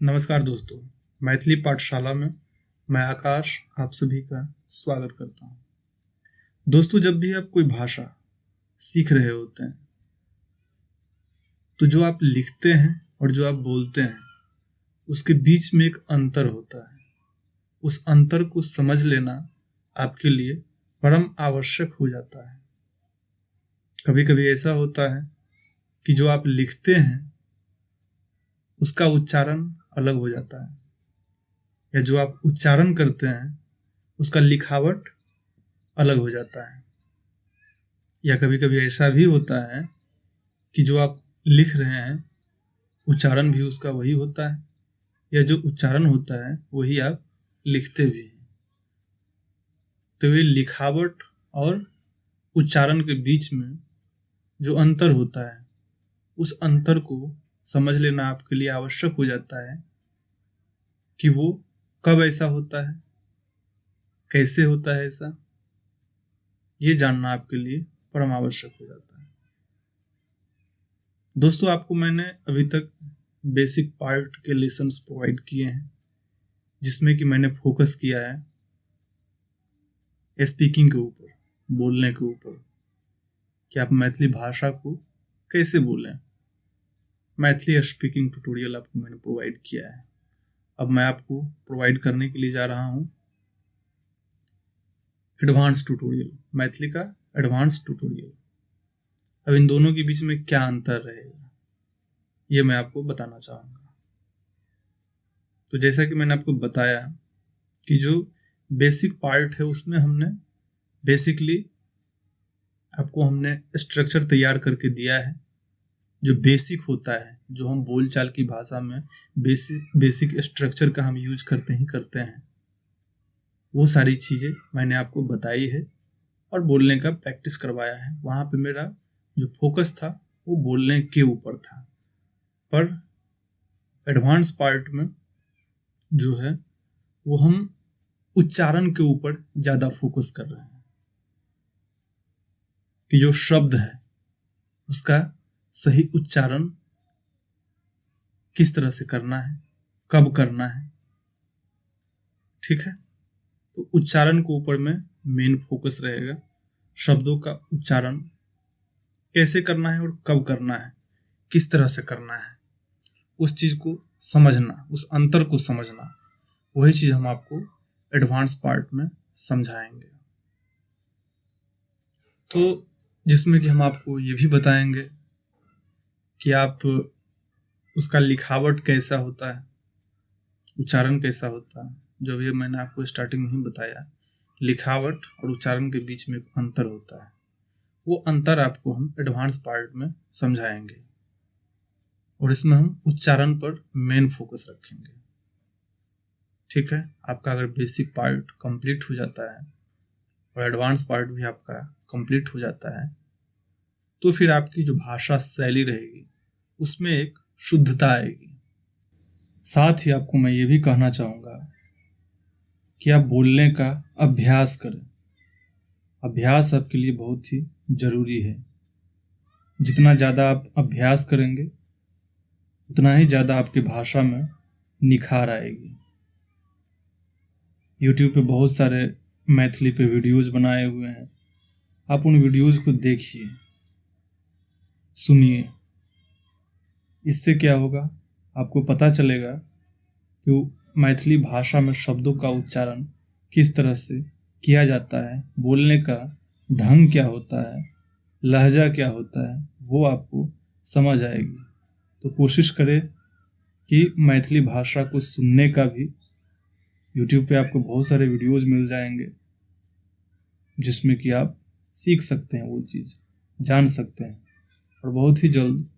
नमस्कार दोस्तों, मैथिली पाठशाला में मैं आकाश आप सभी का स्वागत करता हूँ। दोस्तों, जब भी आप कोई भाषा सीख रहे होते हैं तो जो आप लिखते हैं और जो आप बोलते हैं उसके बीच में एक अंतर होता है। उस अंतर को समझ लेना आपके लिए परम आवश्यक हो जाता है। कभी कभी ऐसा होता है कि जो आप लिखते हैं उसका उच्चारण अलग हो जाता है, या जो आप उच्चारण करते हैं उसका लिखावट अलग हो जाता है। या कभी कभी ऐसा भी होता है कि जो आप लिख रहे हैं उच्चारण भी उसका वही होता है, या जो उच्चारण होता है वही आप लिखते भी हैं। तो ये लिखावट और उच्चारण के बीच में जो अंतर होता है उस अंतर को समझ लेना आपके लिए आवश्यक हो जाता है कि वो कब ऐसा होता है, कैसे होता है ऐसा, ये जानना आपके लिए परम आवश्यक हो जाता है। दोस्तों, आपको मैंने अभी तक बेसिक पार्ट के लेसन्स प्रोवाइड किए हैं, जिसमें कि मैंने फोकस किया है स्पीकिंग के ऊपर, बोलने के ऊपर, कि आप मैथिली भाषा को कैसे बोलें। मैथिली स्पीकिंग ट्यूटोरियल आपको मैंने प्रोवाइड किया है। अब मैं आपको प्रोवाइड करने के लिए जा रहा हूँ एडवांस ट्यूटोरियल, मैथिली का एडवांस ट्यूटोरियल। अब इन दोनों के बीच में क्या अंतर रहेगा ये मैं आपको बताना चाहूँगा। तो जैसा कि मैंने आपको बताया कि जो बेसिक पार्ट है उसमें हमने बेसिकली आपको हमने स्ट्रक्चर तैयार करके दिया है। जो बेसिक होता है, जो हम बोलचाल की भाषा में बेसिक स्ट्रक्चर का हम यूज करते हैं, वो सारी चीज़ें मैंने आपको बताई है और बोलने का प्रैक्टिस करवाया है। वहाँ पे मेरा जो फोकस था वो बोलने के ऊपर था, पर एडवांस पार्ट में जो है वो हम उच्चारण के ऊपर ज़्यादा फोकस कर रहे हैं कि जो शब्द है उसका सही उच्चारण किस तरह से करना है, कब करना है। ठीक है, तो उच्चारण के ऊपर में मेन फोकस रहेगा। शब्दों का उच्चारण कैसे करना है और कब करना है, किस तरह से करना है, उस चीज को समझना, उस अंतर को समझना, वही चीज हम आपको एडवांस पार्ट में समझाएंगे। तो जिसमें कि हम आपको ये भी बताएंगे कि आप उसका लिखावट कैसा होता है, उच्चारण कैसा होता है। जो भी मैंने आपको स्टार्टिंग में ही बताया, लिखावट और उच्चारण के बीच में एक अंतर होता है। वो अंतर आपको हम एडवांस पार्ट में समझाएंगे और इसमें हम उच्चारण पर मेन फोकस रखेंगे। ठीक है, आपका अगर बेसिक पार्ट कंप्लीट हो जाता है और एडवांस पार्ट भी आपका कंप्लीट हो जाता है तो फिर आपकी जो भाषा शैली रहेगी उसमें एक शुद्धता आएगी। साथ ही आपको मैं ये भी कहना चाहूँगा कि आप बोलने का अभ्यास करें। अभ्यास आपके लिए बहुत ही जरूरी है। जितना ज़्यादा आप अभ्यास करेंगे उतना ही ज़्यादा आपकी भाषा में निखार आएगी। YouTube पे बहुत सारे मैथिली पे वीडियोज़ बनाए हुए हैं, आप उन वीडियोज़ को देखिए, सुनिए। इससे क्या होगा, आपको पता चलेगा कि मैथिली भाषा में शब्दों का उच्चारण किस तरह से किया जाता है, बोलने का ढंग क्या होता है, लहजा क्या होता है, वो आपको समझ आएगी। तो कोशिश करें कि मैथिली भाषा को सुनने का भी YouTube पे आपको बहुत सारे वीडियोज़ मिल जाएंगे जिसमें कि आप सीख सकते हैं, वो चीज़ जान सकते हैं। और बहुत ही जल्द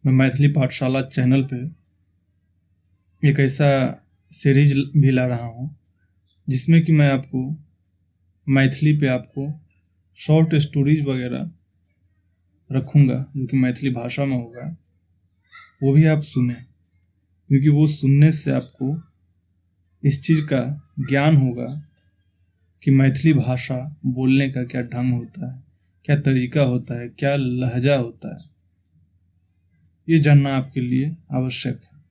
मैं मैथिली पाठशाला चैनल पे एक ऐसा सीरीज भी ला रहा हूँ जिसमें कि मैं आपको मैथिली पे आपको शॉर्ट स्टोरीज वगैरह रखूँगा जो कि मैथिली भाषा में होगा, वो भी आप सुने, क्योंकि वो सुनने से आपको इस चीज़ का ज्ञान होगा कि मैथिली भाषा बोलने का क्या ढंग होता है, क्या तरीका होता है, क्या लहजा होता है। ये जानना आपके लिए आवश्यक है।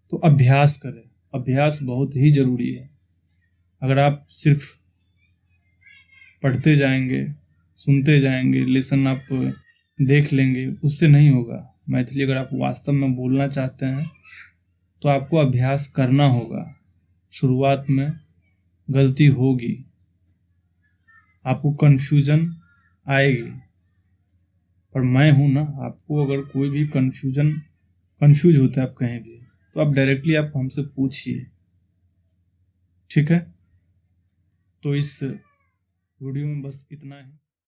तो अभ्यास करें। अभ्यास बहुत ही ज़रूरी है। अगर आप सिर्फ पढ़ते जाएंगे, सुनते जाएंगे, लेसन आप देख लेंगे, उससे नहीं होगा। मैथिली अगर आप वास्तव में बोलना चाहते हैं तो आपको अभ्यास करना होगा। शुरुआत में गलती होगी, आपको कन्फ्यूजन आएगी, पर मैं हूं ना। आपको अगर कोई भी कंफ्यूज होता है आप कहीं भी, तो आप डायरेक्टली आप हमसे पूछिए, ठीक है। तो इस वीडियो में बस इतना है।